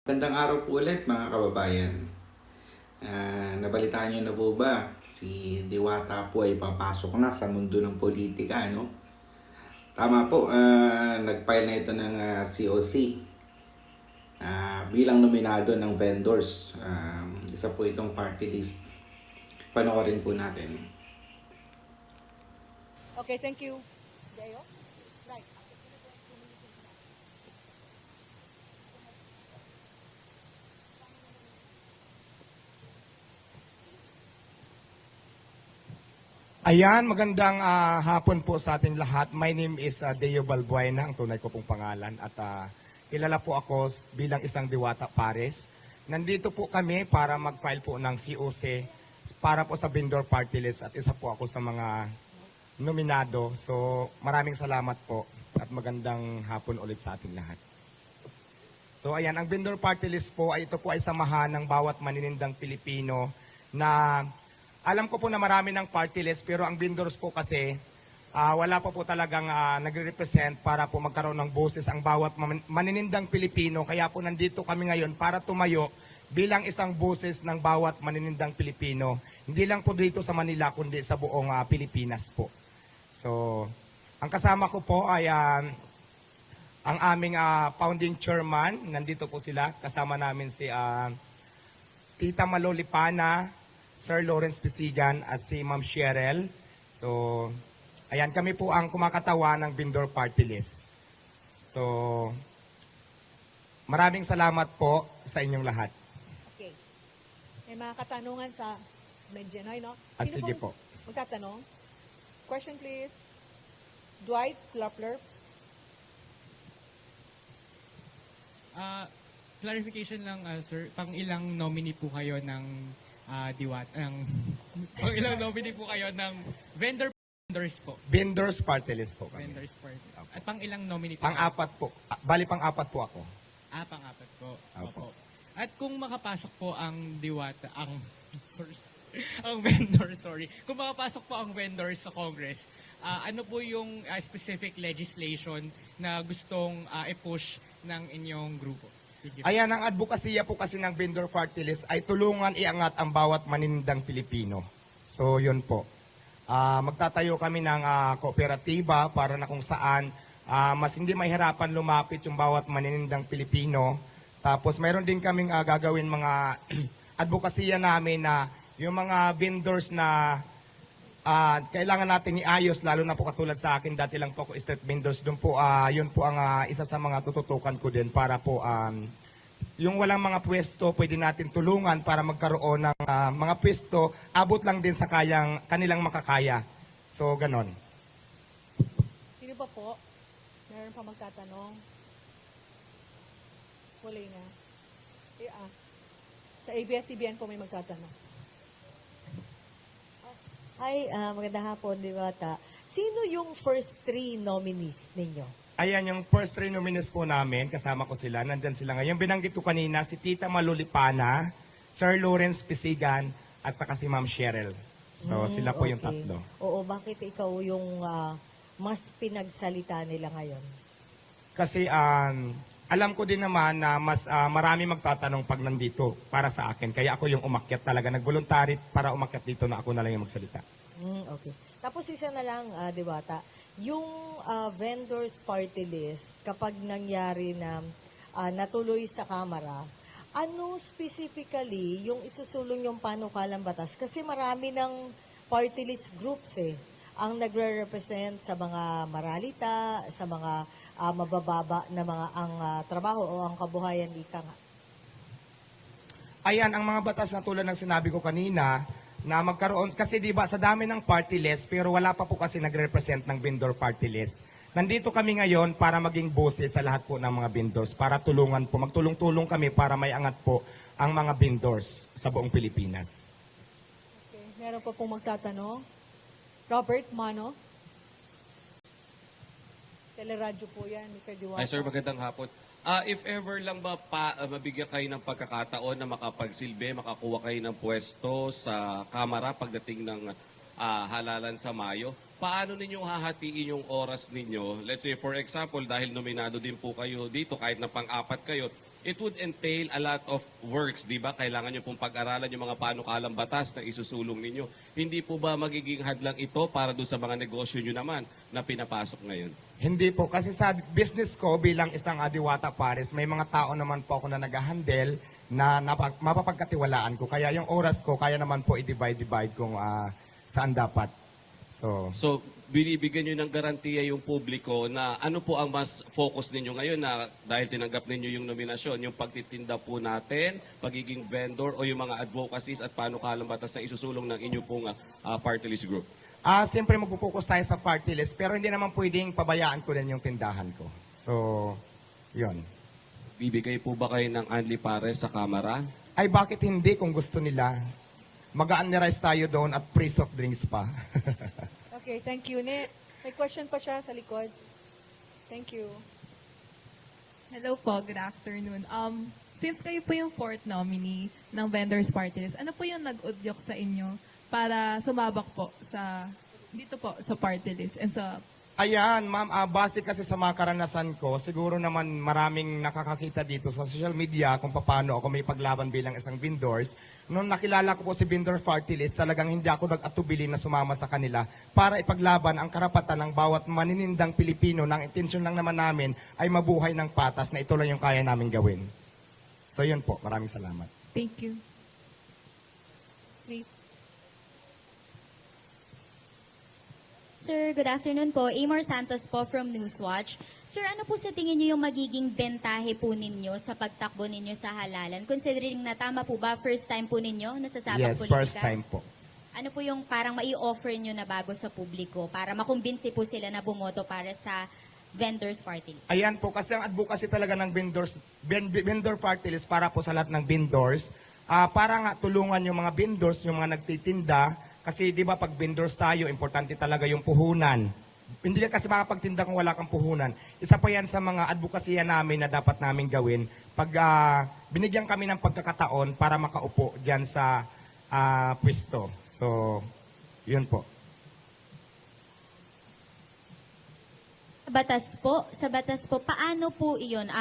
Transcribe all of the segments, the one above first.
Magandang araw po ulit mga kababayan. Nabalitaan niyo na po ba? Si Diwata po ay papasok na sa mundo ng politika, no? Tama po, nag-file na ito ng COC bilang nominado ng vendors. Isa po itong party list. Panoorin po natin. Okay, thank you. Deo? Right. Ayan, magandang hapon po sa ating lahat. My name is Deo Balbuena, ang tunay ko pong pangalan. At kilala po ako bilang isang Diwata Pares. Nandito po kami para mag-file po ng COC para po sa vendor party list at isa po ako sa mga nominado. So maraming salamat po at magandang hapon ulit sa ating lahat. So ayan, ang vendor party list po ay ito po ay samahan ng bawat maninindang Pilipino na alam ko po na marami ng party list pero ang vendors po kasi wala pa po talagang nagre-represent para po magkaroon ng boses ang bawat maninindang Pilipino. Kaya po nandito kami ngayon para tumayo bilang isang boses ng bawat maninindang Pilipino. Hindi lang po dito sa Manila kundi sa buong Pilipinas po. So, ang kasama ko po ay ang aming founding chairman. Nandito po sila. Kasama namin si Tita Malolipana, Sir Lawrence Pisigan at si Ma'am Cheryl. So, ayan, kami po ang kumakatawa ng vendor party list. So, maraming salamat po sa inyong lahat. Okay. May mga katanungan sa Medjanoy, no? Sige po. Magtatanong? Question, please. Dwight Klapler. Clarification lang, sir. Pang ilang nominee po kayo ng Diwata? Pang ilang nominee po kayo ng vendors po? Vendors party list po kami. Vendors party. At pang ilang nominee po? Pang-apat po. Bali, pang-apat po ako. Pang-apat po. Opo. Opo. At kung makapasok po ang Diwata, ang vendor, sorry. Kung makapasok po ang vendors sa Congress, ano po yung specific legislation na gustong i-push ng inyong grupo? Sige. Ayan, ang advokasya po kasi ng vendor party list ay tulungan iangat ang bawat maninindang Pilipino. So, yun po. Magtatayo kami ng kooperatiba para na kung saan mas hindi mahirapan lumapit yung bawat maninindang Pilipino. Tapos, mayroon din kaming gagawin mga advokasya namin na yung mga vendors na kailangan natin iayos, lalo na po katulad sa akin, dati lang po ako street vendors, doon po, yun po ang isa sa mga tututukan ko din para po yung walang mga pwesto, pwede natin tulungan para magkaroon ng mga pwesto, abot lang din sa kanilang makakaya. So, ganon. Sino pa po? Meron pa magtatanong? Huli na. Sa ABS-CBN po may magtatanong. Hi, magandang hapon, Diwata. Sino yung first three nominees ninyo? Ayan, yung first three nominees po namin, kasama ko sila, nandyan sila ngayon. Binanggit ko kanina, si Tita Malulipana, Sir Lawrence Pisigan, at saka si Ma'am Cheryl. So, sila po yung Okay. tatlo. Oo, bakit ikaw yung mas pinagsalita nila ngayon? Kasi alam ko din naman na mas marami magtatanong pag nandito para sa akin. Kaya ako yung umakyat talaga. Nag-voluntary para umakyat dito na ako na lang yung magsalita. Okay. Tapos isa na lang, Diwata, yung vendors party list, kapag nangyari na natuloy sa Kamara, ano specifically yung isusulong yung panukalang batas? Kasi marami ng party list groups ang nagre-represent sa mga maralita, sa mga mabababa na mga trabaho o ang kabuhayan ika nga. Ayan, ang mga batas na tulad ng sinabi ko kanina, na magkaroon, kasi di ba sa dami ng party list, pero wala pa po kasi nagre-represent ng vendor party list. Nandito kami ngayon para maging boses sa lahat po ng mga vendors, para tulungan po, magtulong-tulong kami para may angat po ang mga vendors sa buong Pilipinas. Okay. Meron pa pong magtatanong? Robert Mano? Teleradyo po yan, Mr. Diwata. Hi sir, magandang hapon. If ever lang ba mabigyan kayo ng pagkakataon na makapagsilbi, makakuha kayo ng pwesto sa Kamara pagdating ng halalan sa Mayo, paano ninyo hahatiin yung oras ninyo? Let's say for example, dahil nominado din po kayo dito, kahit na pang-apat kayo, it would entail a lot of works, di ba? Kailangan nyo pong pag-aralan yung mga panukalang batas na isusulong ninyo. Hindi po ba magiging hadlang ito para doon sa mga negosyo nyo naman na pinapasok ngayon? Hindi po, kasi sa business ko bilang isang Diwata Pares, may mga tao naman po ako na nag-handle na mapapagkatiwalaan ko. Kaya yung oras ko, kaya naman po i-divide kung saan dapat. So, binibigyan nyo ng garantiya yung publiko na ano po ang mas focus ninyo ngayon na dahil tinanggap ninyo yung nominasyon, yung pagtitinda po natin, pagiging vendor o yung mga advocacies at panukalang batas na isusulong ng inyo pong party list group? Siyempre magpo-focus tayo sa party list, pero hindi naman pwedeng pabayaan ko din yung tindahan ko. So, yun. Bibigay po ba kayo ng Anli Pares sa Kamara? Ay bakit hindi kung gusto nila? Mag-a-unrice tayo doon at free soft drinks pa. Okay, thank you. May question pa siya sa likod. Thank you. Hello po, good afternoon. Since kayo po yung fourth nominee ng Vendors Party List, ano po yung nag-udyok sa inyo para sumabak po dito po sa party list and sa... Ayan, ma'am, base kasi sa mga karanasan ko, siguro naman maraming nakakakita dito sa social media kung paano ako may paglaban bilang isang vendors. Nung nakilala ko po si Vendor Party List, talagang hindi ako nag-atubili na sumama sa kanila para ipaglaban ang karapatan ng bawat maninindang Pilipino. Nang intensyon lang naman namin ay mabuhay ng patas na ito lang yung kaya namin gawin. So yun po, maraming salamat. Thank you. Please. Sir, good afternoon po. Amor Santos po from Newswatch. Sir, ano po sa tingin niyo yung magiging bentahe po ninyo sa pagtakbo ninyo sa halalan? Considering na tama po ba, first time po ninyo nasasabak Yes, politika? first time po. Ano po yung parang mai-offer nyo na bago sa publiko para makumbinsi po sila na bumoto para sa Vendors Party List? Ayan po, kasi ang advocacy talaga ng vendor party list para po sa lahat ng vendors. Para nga tulungan yung mga vendors, yung mga nagtitinda. Kasi di ba pag vendors tayo, importante talaga yung puhunan. Hindi ka kasi makapagtinda kung wala kang puhunan. Isa pa yan sa mga advokasya namin na dapat namin gawin. Pag binigyan kami ng pagkakataon para makaupo dyan sa pwesto. So, yun po. Sa batas po, paano po iyon?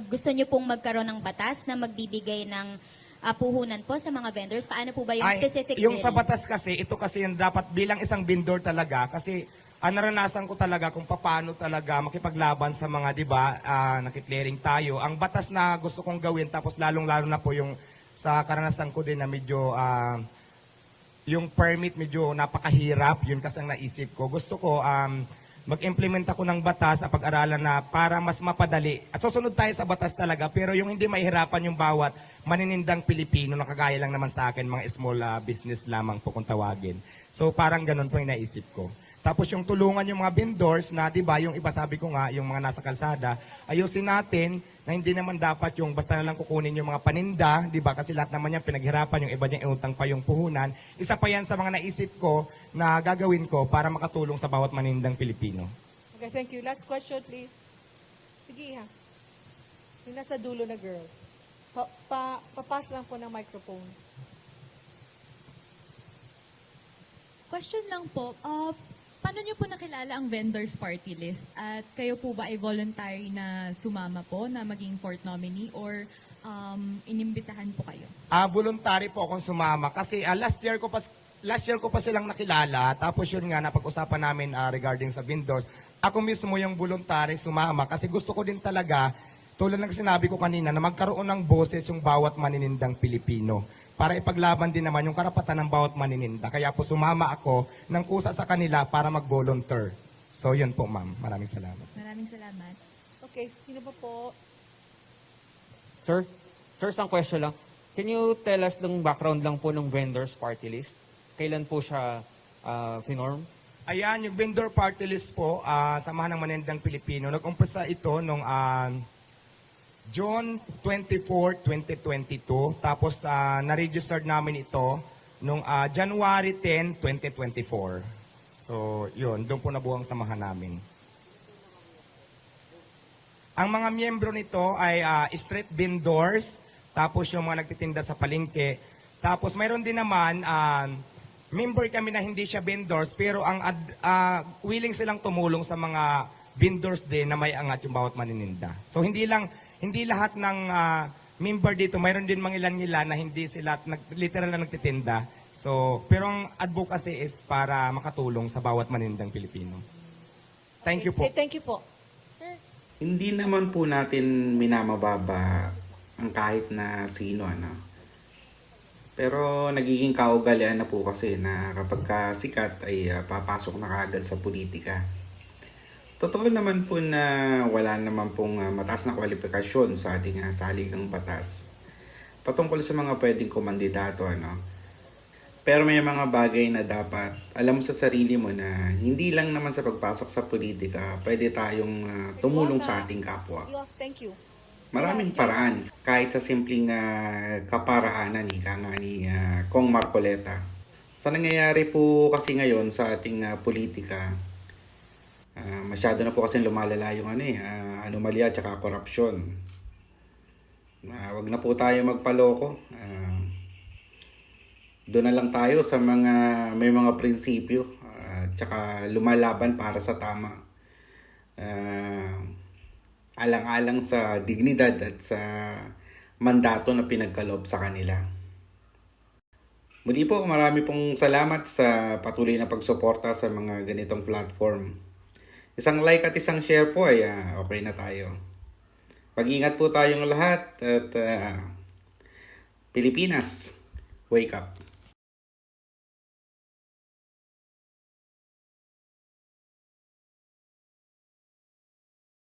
Gusto nyo pong magkaroon ng batas na magbibigay ng puhunan po sa mga vendors? Paano po ba yung specific yung bill? sa batas kasi, ito kasi yung dapat bilang isang vendor talaga. Kasi naranasan ko talaga kung paano talaga makipaglaban sa mga, di ba, nakiklearing tayo. Ang batas na gusto kong gawin, tapos lalong-lalo na po yung sa karanasan ko din na medyo, yung permit medyo napakahirap. Yun kasi ang naisip ko. Gusto ko, mag-implement ako ng batas sa pag-aralan na para mas mapadali. At susunod tayo sa batas talaga, pero yung hindi mahirapan yung bawat maninindang Pilipino na kagaya lang naman sa akin, mga small business lamang po kung tawagin. So parang ganun po yung naisip ko. Tapos yung tulungan yung mga vendors na, di ba, yung iba sabi ko nga, yung mga nasa kalsada, ayusin natin na hindi naman dapat yung basta na lang kukunin yung mga paninda, di ba, kasi lahat naman yan pinaghirapan, yung iba niyang inutang pa yung puhunan. Isa pa yan sa mga naisip ko na gagawin ko para makatulong sa bawat manindang Pilipino. Okay, thank you. Last question, please. Sige, ha. Yung nasa dulo na girl. Papas lang po ng microphone. Question lang po, paano nyo po nakilala ang Vendors Party List? At kayo po ba ay voluntary na sumama po na maging fourth nominee or inimbitahan po kayo? Voluntary po akong sumama kasi last year ko pa silang nakilala. Tapos yun nga, napag-usapan namin regarding sa vendors. Ako mismo yung voluntary sumama kasi gusto ko din talaga, tulad ng sinabi ko kanina, na magkaroon ng boses yung bawat maninindang Pilipino para ipaglaban din naman yung karapatan ng bawat manininda. Kaya po sumama ako ng kusa sa kanila para mag-volunteer. So yun po, ma'am. Maraming salamat. Maraming salamat. Okay, sino pa po? Sir, isang question lang. Can you tell us ng background lang po ng vendors party list? Kailan po siya finorm? Ayan, yung vendor party list po, Samahan ng Manindang Pilipino. Nag-umpisa ito nung June 24, 2022. Tapos na-registered namin ito nung January 10, 2024. So, yun. Doon po nabuo ang samahan namin. Ang mga miyembro nito ay street vendors, tapos yung mga nagtitinda sa palengke. Tapos mayroon din naman, member kami na hindi siya vendors, pero ang willing silang tumulong sa mga vendors din na may angat yung bawat manininda. So hindi hindi lahat ng member dito, mayroon din mga ilan-ilan na hindi sila literal na nagtitinda. So, pero ang advocacy is para makatulong sa bawat manindang Pilipino. Thank you po. Okay, thank you po. Sir, Hindi naman po natin minamababa ang kahit na sino, ano. Pero nagiging kaugalian na po kasi na kapag ka sikat ay papasok na kaagad sa politika. Totoo naman po na wala naman pong mataas na kwalifikasyon sa ating saligang batas patungkol sa mga pwedeng kumandidato, ano. Pero may mga bagay na dapat alam mo sa sarili mo na hindi lang naman sa pagpasok sa politika pwede tayong tumulong sa ating kapwa. thank you. Maraming paraan, kahit sa simpleng kaparaanan ika nga ni Kong Marcoleta. Sa nangyayari po kasi ngayon sa ating politika, masyado na po kasi lumalala yung anomalya at saka korupsyon. Wag na po tayo magpaloko. Doon na lang tayo sa may mga prinsipyo at saka lumalaban para sa tama. Alang-alang sa dignidad at sa mandato na pinagkaloob sa kanila. Muli po, marami pong salamat sa patuloy na pagsuporta sa mga ganitong platform. Isang like at isang share po ay okay na tayo. Pag-ingat po tayong lahat at Pilipinas, wake up!